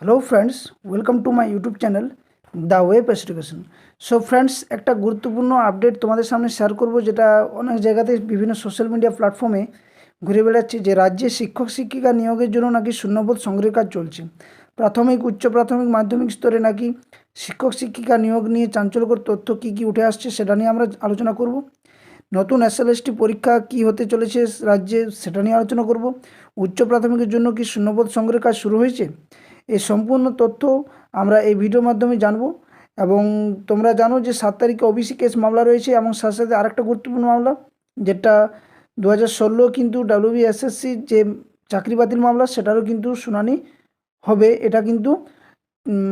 Hello friends, welcome to my YouTube channel the web education. So friends, একটা গুরুত্বপূর্ণ update তোমাদের সামনে share করব, যেটা অনেক জায়গাতে বিভিন্ন সোশ্যাল মিডিয়া প্ল্যাটফর্মে ঘুরে বেড়াচ্ছে, যে রাজ্যে শিক্ষক শিক্ষিকা নিয়োগের জন্য নাকি শূন্যপদ সংগ্রহের কাজ চলছে। প্রাথমিক, উচ্চ প্রাথমিক, মাধ্যমিক স্তরে নাকি শিক্ষক শিক্ষিকা নিয়োগ নিয়ে চাঞ্চল্যকর তথ্য কী কী উঠে আসছে সেটা নিয়ে আমরা আলোচনা করব। নতুন এসএলএসটি পরীক্ষা কি হতে চলেছে রাজ্যে সেটা নিয়ে আলোচনা করব। উচ্চ প্রাথমিকের জন্য কি শূন্যপদ সংগ্রহের কাজ শুরু হয়েছে? এই সম্পূর্ণ তথ্য আমরা এই ভিডিওর মাধ্যমে জানব। এবং তোমরা জানো যে 7 তারিখে ওবিসি কেস মামলা রয়েছে, এবং সাথে সাথে আরেকটা গুরুত্বপূর্ণ মামলা, যেটা 2016 কিন্তু ডাব্লিউবিএসএসসি যে চাকরি বাতিল মামলা, সেটারও কিন্তু শুনানি হবে। এটা কিন্তু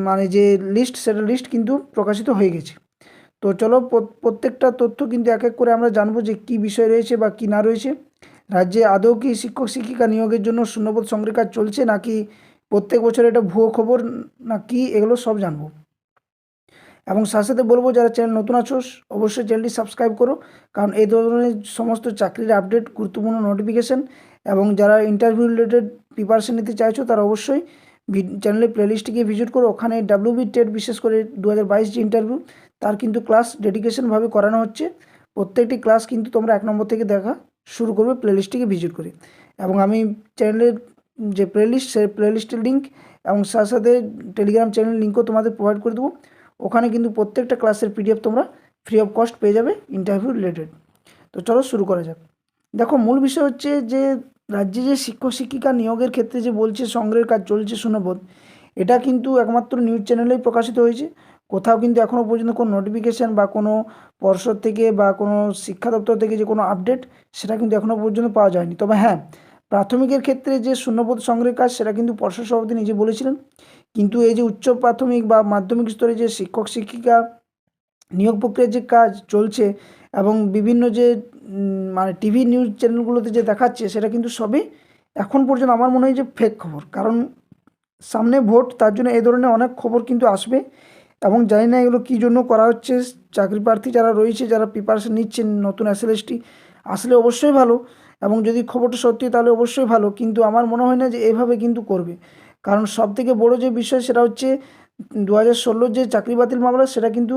মানে যে লিস্ট, সেটা লিস্ট কিন্তু প্রকাশিত হয়ে গেছে। তো চলো প্রত্যেকটা তথ্য কিন্তু এক এক করে আমরা জানবো যে কী বিষয় রয়েছে বা কী না রয়েছে। রাজ্যে আদৌ কি শিক্ষক শিক্ষিকা নিয়োগের জন্য শূন্যপদ সংগ্রহের কাজ চলছে, নাকি প্রত্যেক বছর এটা ভুয়ো খবর, না কি, এগুলো সব জানবো। এবং সাথে সাথে বলবো, যারা চ্যানেল নতুন আছো অবশ্যই চ্যানেলটি সাবস্ক্রাইব করো, কারণ এই ধরনের সমস্ত চাকরির আপডেট, গুরুত্বপূর্ণ নোটিফিকেশান, এবং যারা ইন্টারভিউ রিলেটেড প্রিপারেশন নিতে চাইছো তারা অবশ্যই চ্যানেলের প্লেলিস্টে ভিজিট করো। ওখানে ডাব্লিউবি টেট, বিশেষ করে 2022 যে ইন্টারভিউ, তার কিন্তু ক্লাস ডেডিকেশনভাবে করানো হচ্ছে। প্রত্যেকটি ক্লাস কিন্তু তোমরা 1 নম্বর থেকে দেখা শুরু করবে প্লেলিস্টটিকে ভিজিট করে। এবং আমি চ্যানেলের যে প্লেলিস্ট, সেই প্লেলিস্টের লিঙ্ক এবং সাথে সাথে টেলিগ্রাম চ্যানেল লিঙ্কও তোমাদের প্রোভাইড করে দেবো। ওখানে কিন্তু প্রত্যেকটা ক্লাসের পিডিএফ তোমরা ফ্রি অফ কস্ট পেয়ে যাবে ইন্টারভিউ রিলেটেড। তো চলো শুরু করা যাক। দেখো, মূল বিষয় হচ্ছে যে রাজ্যে যে শিক্ষক শিক্ষিকা নিয়োগের ক্ষেত্রে যে বলছে সংগ্রহের কাজ চলছে শূন্যপদ, এটা কিন্তু একমাত্র নিউজ চ্যানেলেই প্রকাশিত হয়েছে। কোথাও কিন্তু এখনও পর্যন্ত কোনো নোটিফিকেশান বা কোনো পর্ষদ থেকে বা কোনো শিক্ষা দপ্তর থেকে যে কোনো আপডেট, সেটা কিন্তু এখনও পর্যন্ত পাওয়া যায়নি। তবে হ্যাঁ, প্রাথমিকের ক্ষেত্রে যে শূন্যপদ সংগ্রহের কাজ, সেটা কিন্তু পর্ষদ সভাপতি নিজে বলেছিলেন। কিন্তু এই যে উচ্চ প্রাথমিক বা মাধ্যমিক স্তরে যে শিক্ষক শিক্ষিকা নিয়োগ প্রক্রিয়ার যে কাজ চলছে, এবং বিভিন্ন যে মানে টিভি নিউজ চ্যানেলগুলোতে যে দেখাচ্ছে, সেটা কিন্তু সবই এখন পর্যন্ত আমার মনে হয় যে ফেক খবর। কারণ সামনে ভোট, তার জন্য এই ধরনের অনেক খবর কিন্তু আসবে। এবং জানি না এগুলো কী জন্য করা হচ্ছে। চাকরি প্রার্থী যারা রয়েছে, যারা প্রিপারেশন নিচ্ছেন নতুন এসএলএসটি, আসলে অবশ্যই ভালো, এবং যদি খবরটা সত্যি তাহলে অবশ্যই ভালো। কিন্তু আমার মনে হয় না যে এভাবে কিন্তু করবে। কারণ সবথেকে বড় যে বিষয়, সেটা হচ্ছে 2016 যে চাকরি বাতিল মামলা, সেটা কিন্তু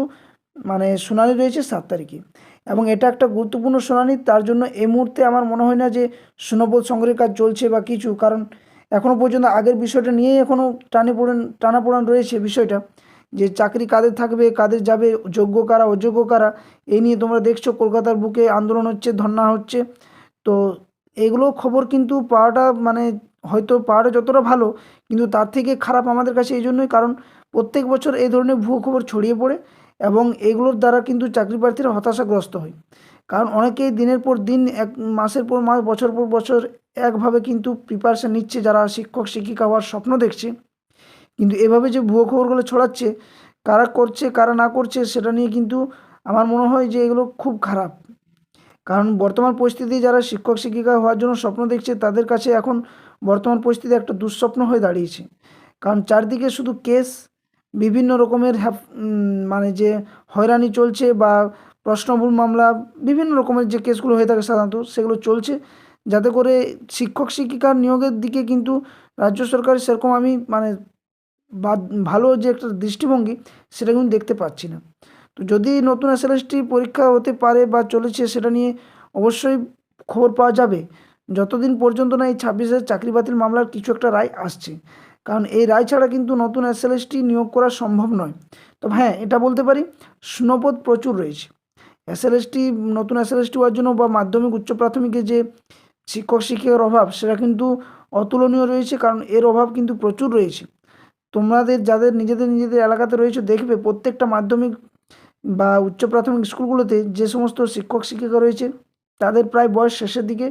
মানে শুনানি রয়েছে 7 তারিখে, এবং এটা একটা গুরুত্বপূর্ণ শুনানি। তার জন্য এই মুহূর্তে আমার মনে হয় না যে শূন্যপদ সংগ্রহের কাজ চলছে বা কিছু। কারণ এখনও পর্যন্ত আগের বিষয়টা নিয়েই এখনও টানাপোড়েন রয়েছে বিষয়টা, যে চাকরি কাদের থাকবে, কাদের যাবে, যোগ্য কারা, অযোগ্য কারা। এই নিয়ে তোমরা দেখছো কলকাতার বুকে আন্দোলন হচ্ছে, ধর্না হচ্ছে। তো এগুলো খবর কিন্তু পাওয়াটা মানে হয়তো পাওয়াটা যতটা ভালো, কিন্তু তার থেকে খারাপ আমাদের কাছে এই জন্যই, কারণ প্রত্যেক বছর এই ধরনের ভুয়ো খবর ছড়িয়ে পড়ে, এবং এগুলোর দ্বারা কিন্তু চাকরি প্রার্থীরা হতাশাগ্রস্ত হয়। কারণ অনেকেই দিনের পর দিন, এক মাসের পর মাস, বছর পর বছর একভাবে কিন্তু প্রিপারেশান নিচ্ছে, যারা শিক্ষক শিক্ষিকা হওয়ার স্বপ্ন দেখছে। কিন্তু এভাবে যে ভুয়ো খবরগুলো ছড়াচ্ছে, কারা করছে কারা না করছে, সেটা নিয়ে কিন্তু আমার মনে হয় যে এগুলো খুব খারাপ। কারণ বর্তমান পরিস্থিতি, যারা শিক্ষক শিক্ষিকা হওয়ার জন্য স্বপ্ন দেখছে, তাদের কাছে এখন বর্তমান পরিস্থিতি একটা দুঃস্বপ্ন হয়ে দাঁড়িয়েছে। কারণ চারদিকে শুধু কেস, বিভিন্ন রকমের মানে যে হয়রানি চলছে, বা প্রশ্নভুল মামলা, বিভিন্ন রকমের যে কেসগুলো হয়ে থাকে সাধারণত, সেগুলো চলছে। যাতে করে শিক্ষক শিক্ষিকার নিয়োগের দিকে কিন্তু রাজ্য সরকারের সেরকম আমি মানে বা ভালো যে একটা দৃষ্টিভঙ্গি, সেটা কিন্তু দেখতে পাচ্ছি না। তো যদি নতুন এসএলএসটি পরীক্ষা হতে পারে বা চলেছে, সেটা নিয়ে অবশ্যই খবর পাওয়া যাবে, যতদিন পর্যন্ত না এই 26-এর চাকরি বাতিল মামলার কিছু একটা রায় আসছে। কারণ এই রায় ছাড়া কিন্তু নতুন এসএলএসটি নিয়োগ করা সম্ভব নয়। তবে হ্যাঁ, এটা বলতে পারি, শূন্যপদ প্রচুর রয়েছে। এসএলএসটি, নতুন এসএলএসটি হওয়ার জন্য বা মাধ্যমিক উচ্চ প্রাথমিকে যে শিক্ষক শিক্ষিকার অভাব, সেটা কিন্তু অতুলনীয় রয়েছে। কারণ এর অভাব কিন্তু প্রচুর রয়েছে। তোমাদের যাদের নিজেদের নিজেদের এলাকাতে রয়েছে, দেখবে প্রত্যেকটা মাধ্যমিক বা উচ্চ প্রাথমিক স্কুলগুলোতে যে সমস্ত শিক্ষক শিক্ষিকা রয়েছে, তাদের প্রায় বয়স শেষের দিকে।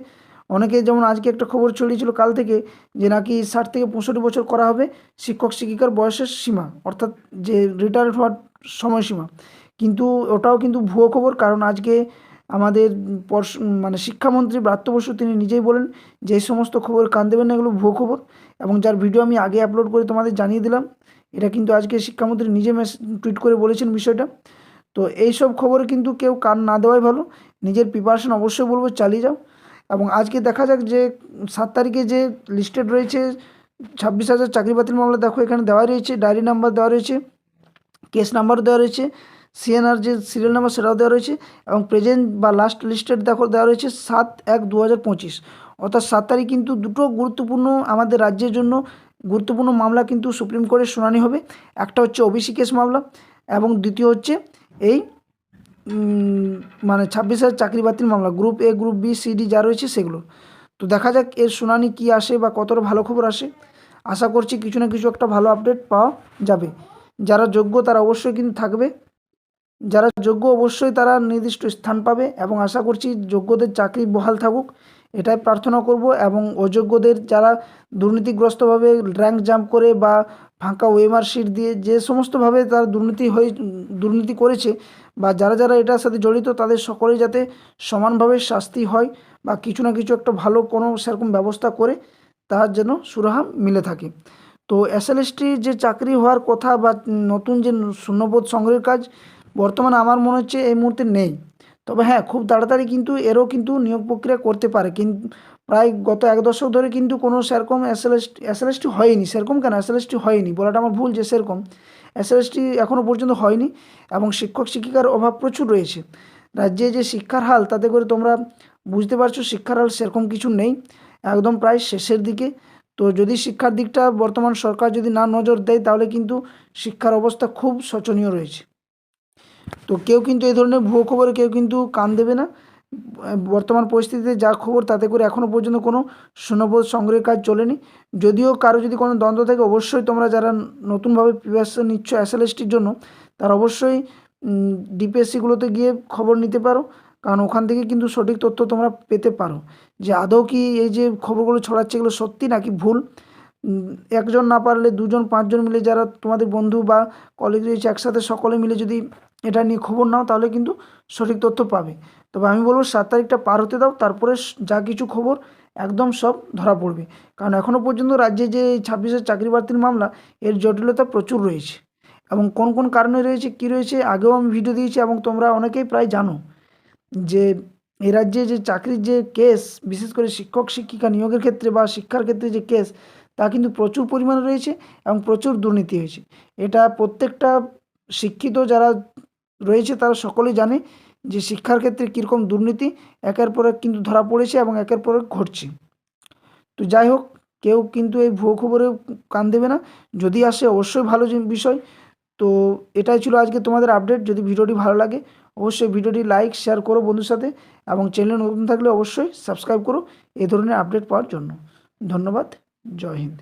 অনেকে, যেমন আজকে একটা খবর ছড়িয়েছিল কাল থেকে, যে নাকি 60 থেকে 65 বছর করা হবে শিক্ষক শিক্ষিকার বয়সের সীমা, অর্থাৎ যে রিটায়ার্ড হওয়ার সময়সীমা। কিন্তু ওটাও কিন্তু ভুয়ো খবর। কারণ আজকে আমাদের মানে শিক্ষামন্ত্রী ব্রাত্য বসু তিনি নিজেই বলেন যে এই সমস্ত খবর কান দেবেন না, এগুলো ভুয়ো খবর। এবং যার ভিডিও আমি আগে আপলোড করে তোমাদের জানিয়ে দিলাম, এটা কিন্তু আজকে শিক্ষামন্ত্রী নিজে টুইট করে বলেছেন বিষয়টা। তো এই সব খবরে কিন্তু কেউ কান না দেওয়াই ভালো। নিজের প্রিপারেশন অবশ্যই বলবো চালিয়ে যাও। এবং আজকে দেখা যাক যে 7 তারিখে যে লিস্টেড রয়েছে 26,000 চাকরি বাতিল মামলা দেখো এখানে দেওয়া রয়েছে, ডায়েরি নাম্বার দেওয়া রয়েছে, কেস নাম্বারও দেওয়া রয়েছে, সিএনআর যে সিরিয়াল নাম্বার সেটাও দেওয়া রয়েছে, এবং প্রেজেন্ট বা লাস্ট লিস্টেড দেখো দেওয়া রয়েছে 7/1/2025, অর্থাৎ 7 তারিখ কিন্তু দুটো গুরুত্বপূর্ণ আমাদের রাজ্যের জন্য গুরুত্বপূর্ণ মামলা কিন্তু সুপ্রিম কোর্টে শুনানি হবে। একটা হচ্ছে ওবিসি কেস মামলা এবং দ্বিতীয় হচ্ছে এই মানে 26,000 চাকরি বাতিল মামলা, group A, group B, C, D যা রয়েছে সেগুলো। তো দেখা যাক এর শুনানি কি আসে বা কতটা ভালো খবর আসে। আশা করছি কিছু না কিছু একটা ভালো আপডেট পাওয়া যাবে। যারা যোগ্য তারা অবশ্যই কিন্তু থাকবে, যারা যোগ্য অবশ্যই তারা নির্দিষ্ট স্থান পাবে, এবং আশা করছি যোগ্যদের চাকরি বহাল থাকুক এটাই প্রার্থনা করব। এবং অযোগ্যদের যারা দুর্নীতিগ্রস্তভাবে র্যাঙ্ক জাম্প করে বা ফাঁকা ওএমআর শিট দিয়ে যে সমস্তভাবে তারা দুর্নীতি করেছে বা যারা যারা এটার সাথে জড়িত তাদের সকলেই যাতে সমানভাবে শাস্তি হয় বা কিছু না কিছু একটা ভালো কোনো সেরকম ব্যবস্থা করে তার যেন সুরাহা মিলে থাকে। তো এসএলএসটি যে চাকরি হওয়ার কথা বা নতুন যে শূন্যপদ সংগ্রহের কাজ বর্তমানে আমার মনে হচ্ছে এই মুহূর্তে নেই। তবে হ্যাঁ, খুব তাড়াতাড়ি কিন্তু এরও কিন্তু নিয়োগ প্রক্রিয়া করতে পারে, কিন্তু প্রায় গত 1 দশক ধরে কিন্তু কোনো সেরকম এসএলএসটি হয়নি। সেরকম কেন এসএলএসটি হয়নি বলাটা আমার ভুল, যে সেরকম এসএলএসটি এখনও পর্যন্ত হয়নি, এবং শিক্ষক শিক্ষিকার অভাব প্রচুর রয়েছে রাজ্যে। যে শিক্ষার হাল তাতে করে তোমরা বুঝতে পারছো শিক্ষার হাল সেরকম কিছু নেই, একদম প্রায় শেষের দিকে। তো যদি শিক্ষার দিকটা বর্তমান সরকার যদি না নজর দেয় তাহলে কিন্তু শিক্ষার অবস্থা খুব শোচনীয় রয়েছে। তো কেউ কিন্তু এই ধরনের ভুয়ো খবরে কেউ কিন্তু কান দেবে না। বর্তমান পরিস্থিতিতে যা খবর তাতে করে এখনও পর্যন্ত কোনো শূন্যপদ সংগ্রহের কাজ চলেনি। যদিও কারো যদি কোনো দ্বন্দ্ব থাকে অবশ্যই তোমরা যারা নতুনভাবে প্রিপারেশন নিচ্ছ এসএলএসটির জন্য তারা অবশ্যই ডিপিএসসিগুলোতে গিয়ে খবর নিতে পারো, কারণ ওখান থেকে কিন্তু সঠিক তথ্য তোমরা পেতে পারো যে আদৌ কি এই যে খবরগুলো ছড়াচ্ছে এগুলো সত্যি নাকি ভুল। একজন না পারলে 2জন 5জন মিলে যারা তোমাদের বন্ধু বা কলিগ রয়েছে একসাথে সকলে মিলে যদি এটা নিয়ে খবর নাও তাহলে কিন্তু সঠিক তথ্য পাবে। তবে আমি বলবো 7 তারিখটা পার হতে দাও, তারপরে যা কিছু খবর একদম সব ধরা পড়বে, কারণ এখনও পর্যন্ত রাজ্যে যে 26,000 চাকরি বাতিল মামলা এর জটিলতা প্রচুর রয়েছে, এবং কোন কোন কারণে রয়েছে কী রয়েছে আগেও আমি ভিডিও দিয়েছি, এবং তোমরা অনেকেই প্রায় জানো যে এই রাজ্যে যে চাকরির যে কেস, বিশেষ করে শিক্ষক শিক্ষিকা নিয়োগের ক্ষেত্রে বা শিক্ষার ক্ষেত্রে যে কেস তা কিন্তু প্রচুর পরিমাণে রয়েছে এবং প্রচুর দুর্নীতি হয়েছে। এটা প্রত্যেকটা শিক্ষিত যারা রয়েছে তারা সকলেই জানে যে শিক্ষার ক্ষেত্রে কীরকম দুর্নীতি একের পর এক কিন্তু ধরা পড়েছে এবং একের পর এক ঘটছে। তো যাই হোক, কেউ কিন্তু এই ভুয়ো খবরে কান দেবে না, যদি আসে অবশ্যই ভালো বিষয়। তো এটাই ছিল আজকে তোমাদের আপডেট। যদি ভিডিওটি ভালো লাগে অবশ্যই ভিডিওটি লাইক শেয়ার করো বন্ধুর সাথে, এবং চ্যানেলে নতুন থাকলে অবশ্যই সাবস্ক্রাইব করো এই ধরনের আপডেট পাওয়ার জন্য। ধন্যবাদ। জয় হিন্দ।